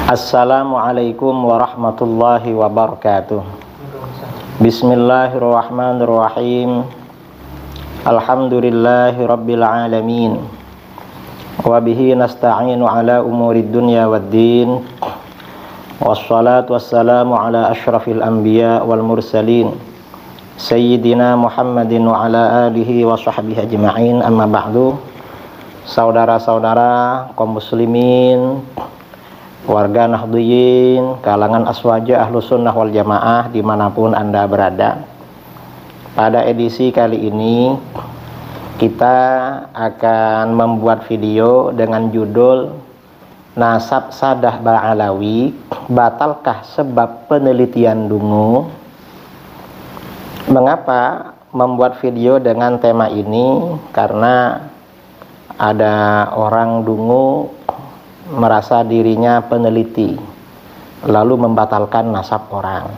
Assalamualaikum warahmatullahi wabarakatuh. Bismillahirrahmanirrahim. Alhamdulillahi rabbil alamin. Wa bihi nasta'inu ala umurid dunya waddin. Wassalatu wassalamu ala asyrafil anbiya wal mursalin Sayyidina Muhammadin wa ala alihi wa sahbihi ajma'in. Amma ba'du. Saudara-saudara kaum muslimin, warga Nahdliyin, kalangan aswaja Ahlus Sunnah wal Jamaah dimanapun Anda berada. Pada edisi kali ini kita akan membuat video dengan judul Nasab Sadah Ba'alawi, batalkah sebab penelitian dungu? Mengapa membuat video dengan tema ini? Karena ada orang dungu merasa dirinya peneliti lalu membatalkan nasab orang.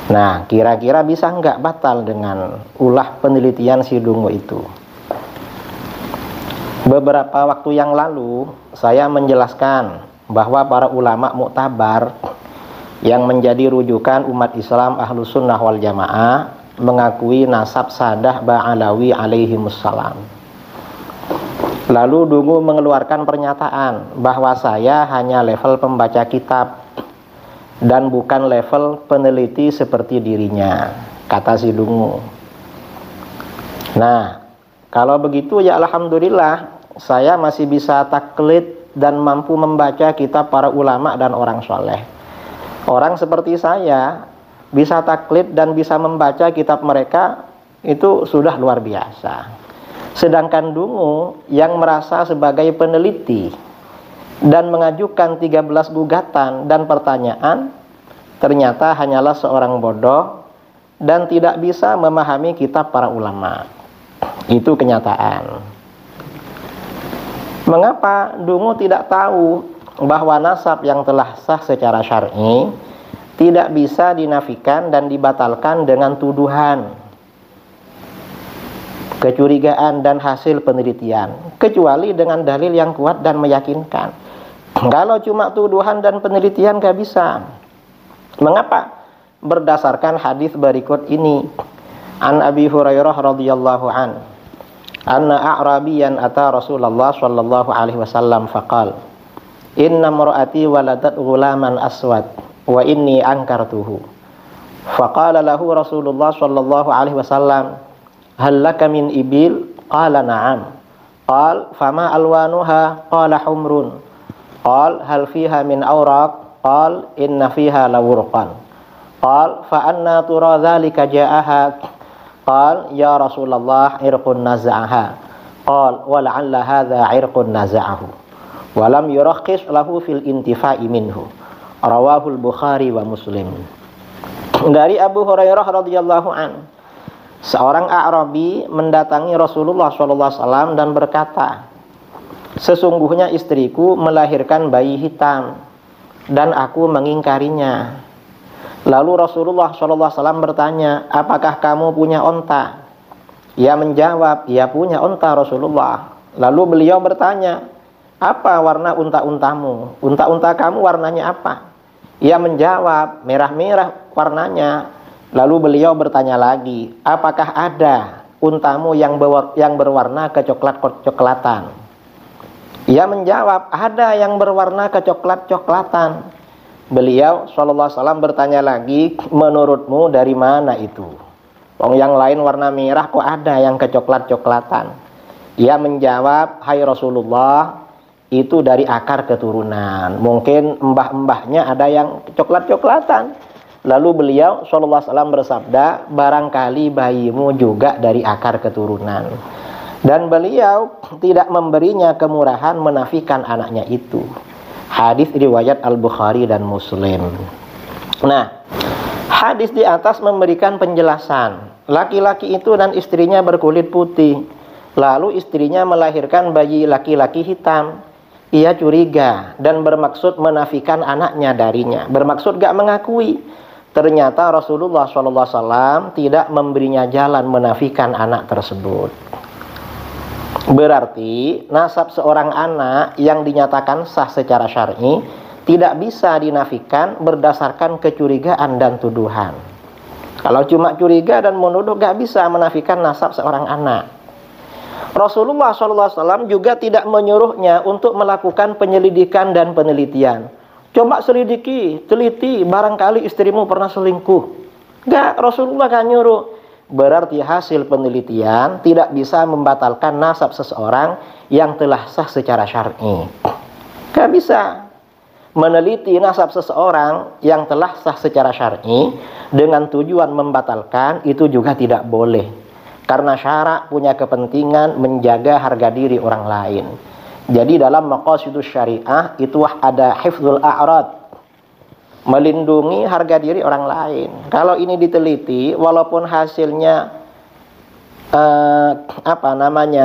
Nah, kira-kira bisa nggak batal dengan ulah penelitian si dungu itu? Beberapa waktu yang lalu saya menjelaskan bahwa para ulama muktabar yang menjadi rujukan umat Islam Ahlus Sunnah wal Jamaah mengakui nasab Sadah Ba'alawi alaihimussalam. Lalu dungu mengeluarkan pernyataan bahwa saya hanya level pembaca kitab dan bukan level peneliti seperti dirinya, kata si dungu. Nah, kalau begitu ya alhamdulillah saya masih bisa taklid dan mampu membaca kitab para ulama dan orang soleh. Orang seperti saya bisa taklid dan bisa membaca kitab mereka itu sudah luar biasa. Sedangkan dungu yang merasa sebagai peneliti dan mengajukan 13 gugatan dan pertanyaan ternyata hanyalah seorang bodoh dan tidak bisa memahami kitab para ulama. Itu kenyataan. Mengapa dungu tidak tahu bahwa nasab yang telah sah secara syar'i tidak bisa dinafikan dan dibatalkan dengan tuduhan, kecurigaan dan hasil penelitian, kecuali dengan dalil yang kuat dan meyakinkan. Kalau cuma tuduhan dan penelitian gak bisa. Mengapa? Berdasarkan hadis berikut ini. An Abi Hurairah radhiyallahu an, anna a'rabiyan ata Rasulullah sallallahu alaihi wasallam faqal, inna mar'ati waladat ghulaman aswad wa inni ankartuhu. Faqala lahu Rasulullah sallallahu alaihi wasallam, hal laka min ibil? Qala na'am. Qal fama alwanuha? Qala humrun. Qal hal fiha min awraq? Qal inna fiha lawurqan. Qal fa anna tura dhalika ja'aha? Qal ya Rasulullah irqun naza'aha. Qal wa la'alla hadha irqun naza'ahu wa lam yurakhis lahu fil intifa'i minhu. Rawahul Bukhari wa Muslim. Dari Abu Hurairah radhiyallahu anhu, seorang A'rabi mendatangi Rasulullah SAW dan berkata, sesungguhnya istriku melahirkan bayi hitam dan aku mengingkarinya. Lalu Rasulullah SAW bertanya, apakah kamu punya onta? Ia menjawab, ia punya onta Rasulullah. Lalu beliau bertanya, apa warna unta-untamu? Unta-unta kamu warnanya apa? Ia menjawab, merah-merah warnanya. Lalu beliau bertanya lagi, apakah ada untamu yang berwarna kecoklat-coklatan? Ia menjawab, ada yang berwarna kecoklat-coklatan. Beliau SAW bertanya lagi, menurutmu dari mana itu? Yang lain warna merah, kok ada yang kecoklat-coklatan? Ia menjawab, hai Rasulullah, itu dari akar keturunan. Mungkin mbah-mbahnya ada yang coklat-coklatan. Lalu beliau SAW bersabda, barangkali bayimu juga dari akar keturunan. Dan beliau tidak memberinya kemurahan menafikan anaknya itu. Hadis riwayat Al-Bukhari dan Muslim. Nah, hadis di atas memberikan penjelasan. Laki-laki itu dan istrinya berkulit putih. Lalu istrinya melahirkan bayi laki-laki hitam. Ia curiga dan bermaksud menafikan anaknya darinya. Bermaksud gak mengakui. Ternyata Rasulullah SAW tidak memberinya jalan menafikan anak tersebut. Berarti nasab seorang anak yang dinyatakan sah secara syar'i tidak bisa dinafikan berdasarkan kecurigaan dan tuduhan. Kalau cuma curiga dan menuduh, gak bisa menafikan nasab seorang anak. Rasulullah SAW juga tidak menyuruhnya untuk melakukan penyelidikan dan penelitian. Coba selidiki, teliti, barangkali istrimu pernah selingkuh. Gak, Rasulullah gak nyuruh. Berarti hasil penelitian tidak bisa membatalkan nasab seseorang yang telah sah secara syar'i. Gak bisa meneliti nasab seseorang yang telah sah secara syar'i dengan tujuan membatalkan, itu juga tidak boleh. Karena syarak punya kepentingan menjaga harga diri orang lain. Jadi dalam maqasidus syariah itu ada hifdzul a'rad, melindungi harga diri orang lain. Kalau ini diteliti, walaupun hasilnya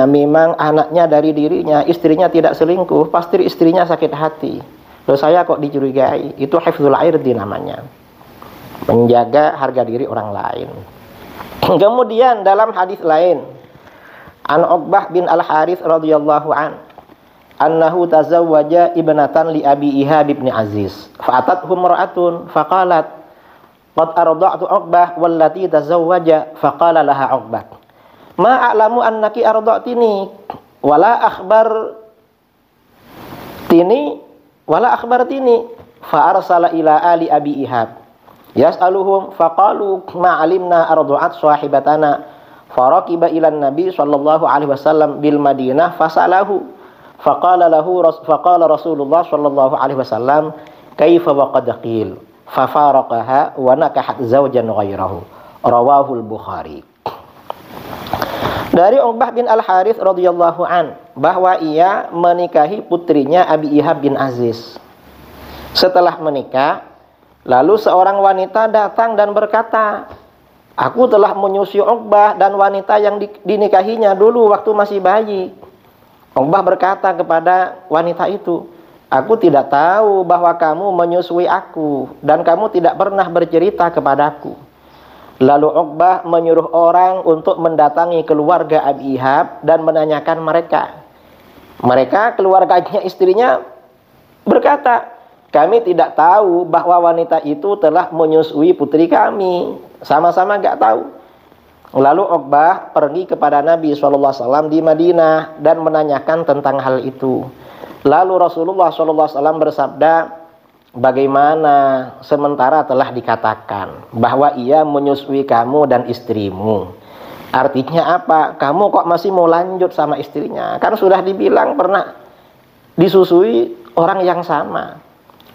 memang anaknya dari dirinya, istrinya tidak selingkuh, pasti istrinya sakit hati. Loh, saya kok dicurigai? Itu hifdzul irdi namanya, menjaga harga diri orang lain. Kemudian dalam hadis lain, an Uqbah bin Al-Harits radhiyallahu an, annahu tazawwaja ibnatan li Abi Ihab bin Aziz, fa'atathu imra'atun faqalat qad arda'tu Uqbah wallati tazawwaja, faqala laha Uqbah ma a'lamu annaki arda'tini wala akhbartini fa arsala ila ali Abi Ihab yas'aluhum faqalu ma 'alimna arda'at sahibatana faraqiba ila nabi sallallahu alaihi wasallam bil Madinah fasalahu faqala Rasulullah sallallahu alaihi wasallam kaifa wa qad qil fa faraqaha wa nakahat zawjan ghairahu, rawahul Bukhari. Dari Uqbah bin Al-Harits radhiyallahu an, bahwa ia menikahi putrinya Abi Ihab bin Aziz. Setelah menikah, lalu seorang wanita datang dan berkata, aku telah menyusui Uqbah dan wanita yang dinikahinya dulu waktu masih bayi. Uqbah berkata kepada wanita itu, aku tidak tahu bahwa kamu menyusui aku dan kamu tidak pernah bercerita kepadaku. Lalu Uqbah menyuruh orang untuk mendatangi keluarga Abi Ihab dan menanyakan mereka. Mereka, keluarganya, istrinya berkata, kami tidak tahu bahwa wanita itu telah menyusui putri kami. Sama-sama gak tahu. Lalu Uqbah pergi kepada Nabi SAW di Madinah dan menanyakan tentang hal itu. Lalu Rasulullah SAW bersabda, bagaimana sementara telah dikatakan bahwa ia menyusui kamu dan istrimu. Artinya apa? Kamu kok masih mau lanjut sama istrinya? Kan sudah dibilang pernah disusui orang yang sama.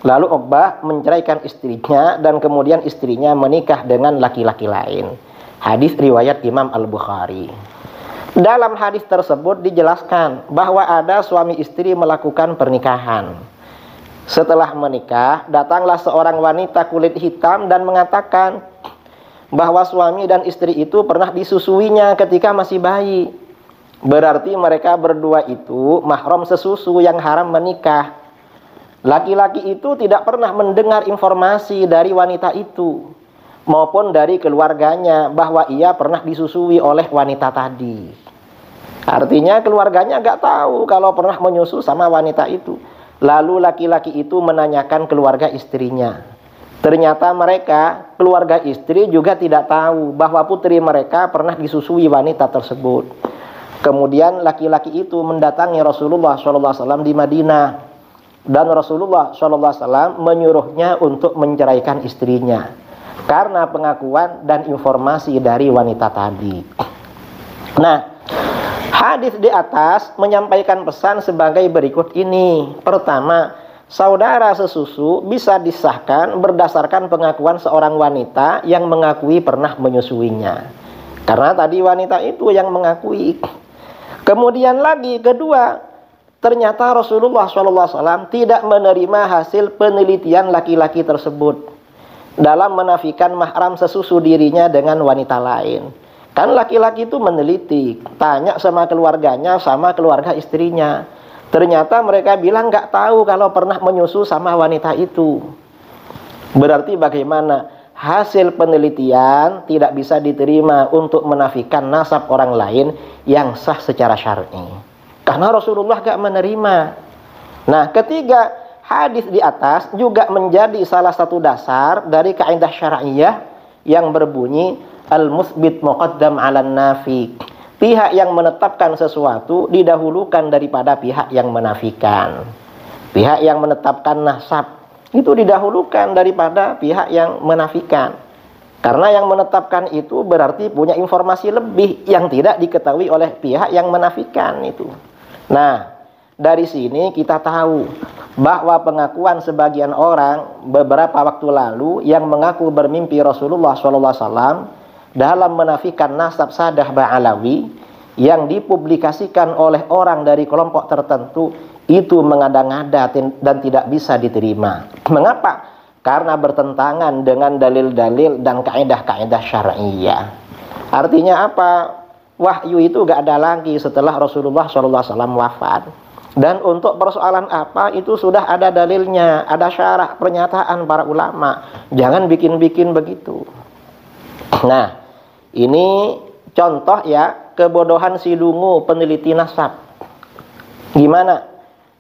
Lalu Uqbah menceraikan istrinya dan kemudian istrinya menikah dengan laki-laki lain. Hadis riwayat Imam Al-Bukhari. Dalam hadis tersebut dijelaskan bahwa ada suami istri melakukan pernikahan. Setelah menikah, datanglah seorang wanita kulit hitam dan mengatakan bahwa suami dan istri itu pernah disusuinya ketika masih bayi. Berarti mereka berdua itu mahram sesusu yang haram menikah. Laki-laki itu tidak pernah mendengar informasi dari wanita itu maupun dari keluarganya bahwa ia pernah disusui oleh wanita tadi. Artinya keluarganya gak tahu kalau pernah menyusu sama wanita itu. Lalu laki-laki itu menanyakan keluarga istrinya. Ternyata mereka, keluarga istri juga tidak tahu bahwa putri mereka pernah disusui wanita tersebut. Kemudian laki-laki itu mendatangi Rasulullah SAW di Madinah. Dan Rasulullah SAW menyuruhnya untuk menceraikan istrinya karena pengakuan dan informasi dari wanita tadi. Nah, hadis di atas menyampaikan pesan sebagai berikut ini. Pertama, saudara sesusu bisa disahkan berdasarkan pengakuan seorang wanita yang mengakui pernah menyusuinya. Karena tadi wanita itu yang mengakui. Kemudian lagi, kedua, ternyata Rasulullah SAW tidak menerima hasil penelitian laki-laki tersebut dalam menafikan mahram sesusu dirinya dengan wanita lain. Kan laki-laki itu meneliti, tanya sama keluarganya, sama keluarga istrinya. Ternyata mereka bilang gak tahu kalau pernah menyusu sama wanita itu. Berarti bagaimana? Hasil penelitian tidak bisa diterima untuk menafikan nasab orang lain yang sah secara syar'i. karena Rasulullah gak menerima. Nah, ketiga hadis di atas juga menjadi salah satu dasar dari kaidah syar'iyyah yang berbunyi al-musbit muqaddam 'alan nafi. Pihak yang menetapkan sesuatu didahulukan daripada pihak yang menafikan. Pihak yang menetapkan nasab itu didahulukan daripada pihak yang menafikan. Karena yang menetapkan itu berarti punya informasi lebih yang tidak diketahui oleh pihak yang menafikan itu. Nah, dari sini kita tahu bahwa pengakuan sebagian orang beberapa waktu lalu yang mengaku bermimpi Rasulullah SAW dalam menafikan nasab Sadah Ba'alawi yang dipublikasikan oleh orang dari kelompok tertentu itu mengada-ngada dan tidak bisa diterima. Mengapa? Karena bertentangan dengan dalil-dalil dan kaidah-kaidah syar'iyyah. Artinya apa? Wahyu itu gak ada lagi setelah Rasulullah SAW wafat. Dan untuk persoalan apa itu sudah ada dalilnya, ada syarah pernyataan para ulama. Jangan bikin-bikin begitu. Nah, ini contoh ya kebodohan si Dungu peneliti nasab. Gimana?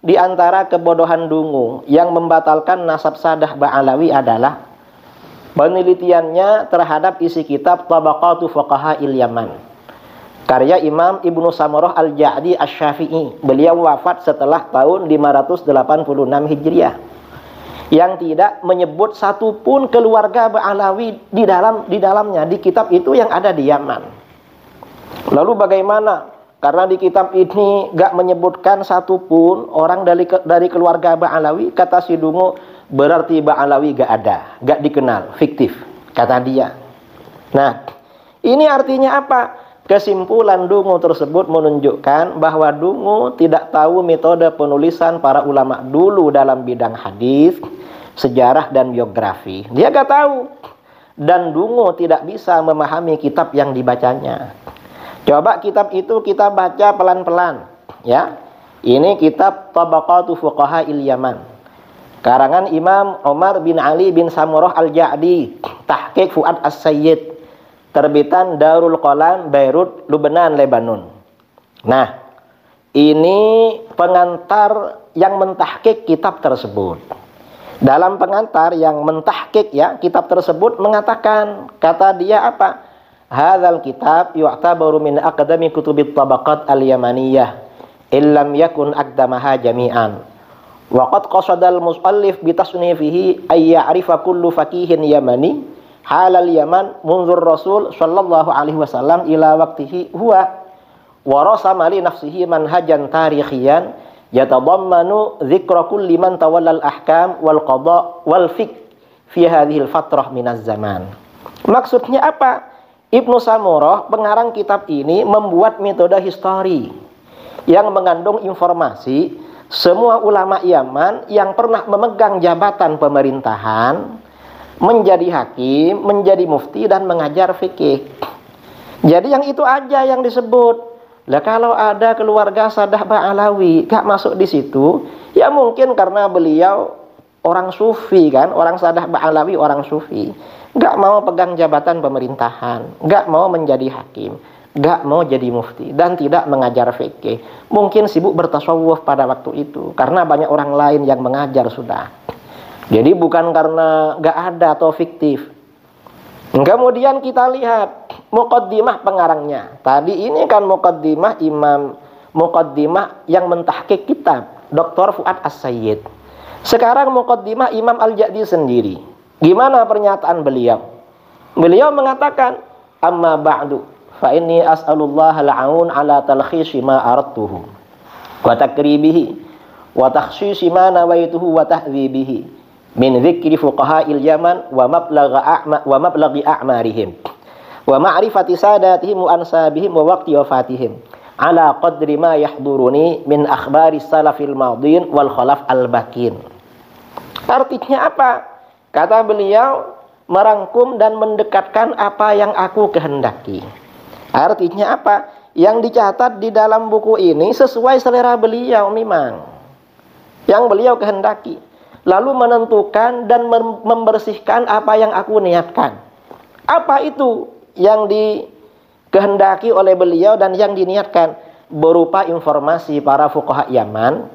Di antara kebodohan Dungu yang membatalkan nasab Sadah Ba'alawi adalah penelitiannya terhadap isi kitab Tabaqatu Fuqaha'il Yaman, karya Imam Ibnu Samurah Al-Ja'di Asy-Syafi'i. Beliau wafat setelah tahun 586 Hijriah, yang tidak menyebut satupun keluarga Ba'alawi di dalamnya, di kitab itu yang ada di Yaman. Lalu bagaimana? Karena di kitab ini gak menyebutkan satupun orang dari keluarga Ba'alawi, kata si Dungu, berarti Ba'alawi gak ada, gak dikenal, fiktif, kata dia. Nah, ini artinya apa? Kesimpulan Dungu tersebut menunjukkan bahwa Dungu tidak tahu metode penulisan para ulama dulu dalam bidang hadis, sejarah dan biografi. Dia gak tahu. Dan Dungu tidak bisa memahami kitab yang dibacanya. Coba kitab itu kita baca pelan-pelan, ya. Ini kitab Tabaqatu Fuqaha'il Yaman, karangan Imam Umar bin Ali bin Samurah Al-Ja'di, tahqiq Fuad As-Sayyid, terbitan Darul Qalam, Beirut, Lubnan, Lebanon. Nah, ini pengantar yang mentahqiq kitab tersebut. Dalam pengantar yang mentahqiq ya kitab tersebut mengatakan, kata dia apa? Hadzal kitab yu'tabaru min aqdami kutubit tabaqat al-yamaniyah illam yakun aqdamaha jami'an. Wa qad qasada al-musannif bi tasnifihi ay ya'rifa kullu faqihin yamani halal Yaman munzur Rasul sallallahu alaihi wasallam ila waqtihi huwa wa rasama li nafsihi manhajan tarikhiyan yatadammanu dzikra kulli man tawalla al-ahkam wal qada wal fiqh fi hadhihi al-fatrah minaz zaman. Maksudnya apa? Ibnu Samurah, pengarang kitab ini, membuat metode histori yang mengandung informasi semua ulama Yaman yang pernah memegang jabatan pemerintahan, menjadi hakim, menjadi mufti, dan mengajar fikih. Jadi yang itu aja yang disebut. Lah kalau ada keluarga Sadah Ba'alawi gak masuk di situ, ya mungkin karena beliau orang sufi kan, orang Sadah Ba'alawi orang sufi. Gak mau pegang jabatan pemerintahan, gak mau menjadi hakim, gak mau jadi mufti, dan tidak mengajar fikih. Mungkin sibuk bertasawuf pada waktu itu, karena banyak orang lain yang mengajar sudah. Jadi bukan karena gak ada atau fiktif. Kemudian kita lihat muqaddimah pengarangnya. Tadi ini kan muqaddimah muqaddimah yang mentahqiq kitab Dr. Fuad As-Sayyid. Sekarang muqaddimah Imam Al-Ja'di sendiri. Gimana pernyataan beliau? Beliau mengatakan, amma ba'du fa inni as'alullah al-'aun ala talkhisi ma aradtuhu wa takribihi wa takhsisi ma nawaituhu wa tahdhibihi min dzikri fuqaha'il Yaman wa mablaghi a'marihim wa ma'rifati sadatihim wa ansabihim wa waqti wafatihim ala qadri ma yahduruni min akhbari salafil madin wal khalaf al-bakin. Artinya apa? Kata beliau, merangkum dan mendekatkan apa yang aku kehendaki. Artinya apa? Yang dicatat di dalam buku ini sesuai selera beliau memang, yang beliau kehendaki. Lalu menentukan dan membersihkan apa yang aku niatkan. Apa itu yang dikehendaki oleh beliau dan yang diniatkan? berupa informasi para fuqaha Yaman,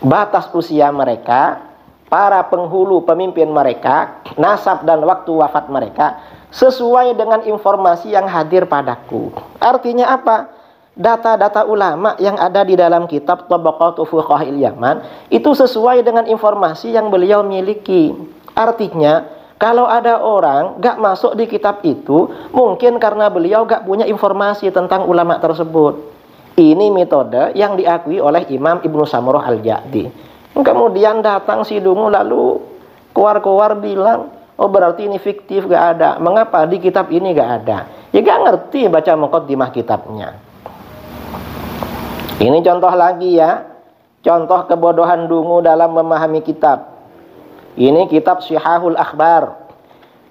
batas usia mereka, para penghulu pemimpin mereka, nasab dan waktu wafat mereka, sesuai dengan informasi yang hadir padaku. Artinya apa? Data-data ulama yang ada di dalam kitab Tabaqatu Fuqaha'il Yaman itu sesuai dengan informasi yang beliau miliki. Artinya, kalau ada orang gak masuk di kitab itu, mungkin karena beliau gak punya informasi tentang ulama tersebut. Ini metode yang diakui oleh Imam Ibnu Samurah Al-Ja'di. Kemudian datang si Dungu lalu keluar-keluar bilang, oh berarti ini fiktif, gak ada. Mengapa di kitab ini gak ada? Ya gak ngerti baca muqaddimah kitabnya. Ini contoh lagi ya, contoh kebodohan Dungu dalam memahami kitab. Ini kitab Syihahul Akhbar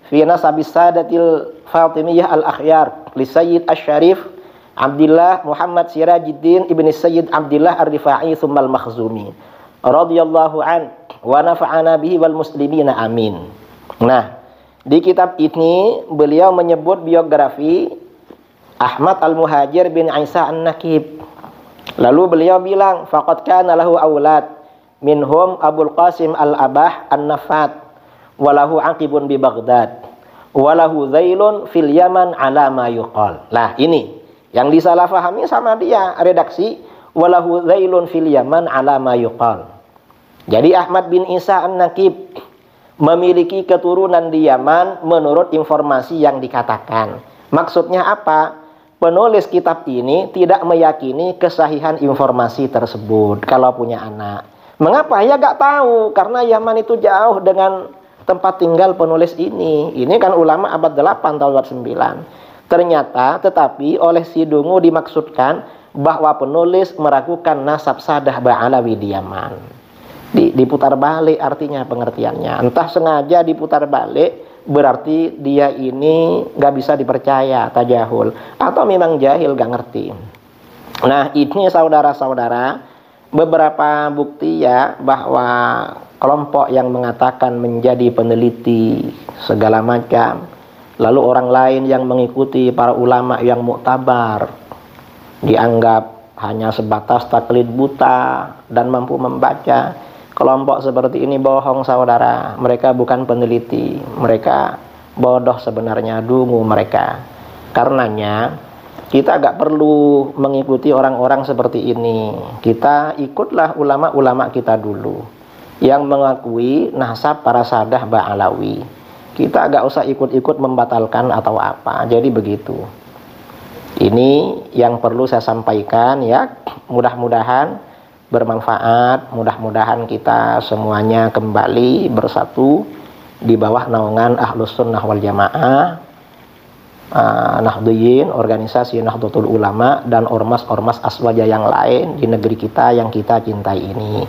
fi Nasabis Sadatil Fatimiyah Al-Akhyar li Sayyid Asy-Syarif Abdullah Muhammad Sirajuddin ibni Sayyid Abdullah Ar-Rifa'i Tsummal Makhzumi radhiyallahu an wa nafa'ana bihi wal muslimina amin. Nah, di kitab ini beliau menyebut biografi Ahmad Al-Muhajir bin Isa An-Nakib. Lalu beliau bilang, faqad kana lahu aulad minhum Abul Qasim Al-Abah An-Nafat walahu aqibun bi Baghdad walahu zailun fil Yaman ala ma yuqal. Nah, ini yang disalahfahami sama dia redaksi walahu zailun fil Yaman ala ma yuqal. Jadi Ahmad bin Isa An-Nakib memiliki keturunan di Yaman menurut informasi yang dikatakan. Maksudnya apa? Penulis kitab ini tidak meyakini kesahihan informasi tersebut kalau punya anak. Mengapa? Ya gak tahu, karena Yaman itu jauh dengan tempat tinggal penulis ini. Ini kan ulama abad 8 tahun 9. Ternyata tetapi oleh si Dungu dimaksudkan bahwa penulis meragukan nasab Sadah Ba'alawi di Yaman. Diputar balik artinya pengertiannya. Entah sengaja diputar balik, berarti dia ini gak bisa dipercaya, tajahul, atau memang jahil, gak ngerti. Nah, ini saudara-saudara, beberapa bukti ya bahwa kelompok yang mengatakan menjadi peneliti segala macam, lalu orang lain yang mengikuti para ulama yang muktabar dianggap hanya sebatas taklid buta dan mampu membaca. Kelompok seperti ini bohong saudara. Mereka bukan peneliti, mereka bodoh sebenarnya, dungu mereka. Karenanya kita gak perlu mengikuti orang-orang seperti ini. Kita ikutlah ulama-ulama kita dulu yang mengakui nasab para Sadah Ba'alawi. Kita gak usah ikut-ikut membatalkan atau apa. Jadi begitu. Ini yang perlu saya sampaikan ya. Mudah-mudahan bermanfaat. Mudah-mudahan kita semuanya kembali bersatu di bawah naungan Ahlus Sunnah wal Jamaah, Nahdliyin, organisasi Nahdlatul Ulama, dan ormas-ormas aswaja yang lain di negeri kita yang kita cintai ini.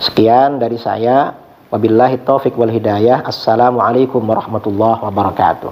Sekian dari saya. Wabillahi taufiq wal hidayah. Assalamualaikum warahmatullahi wabarakatuh.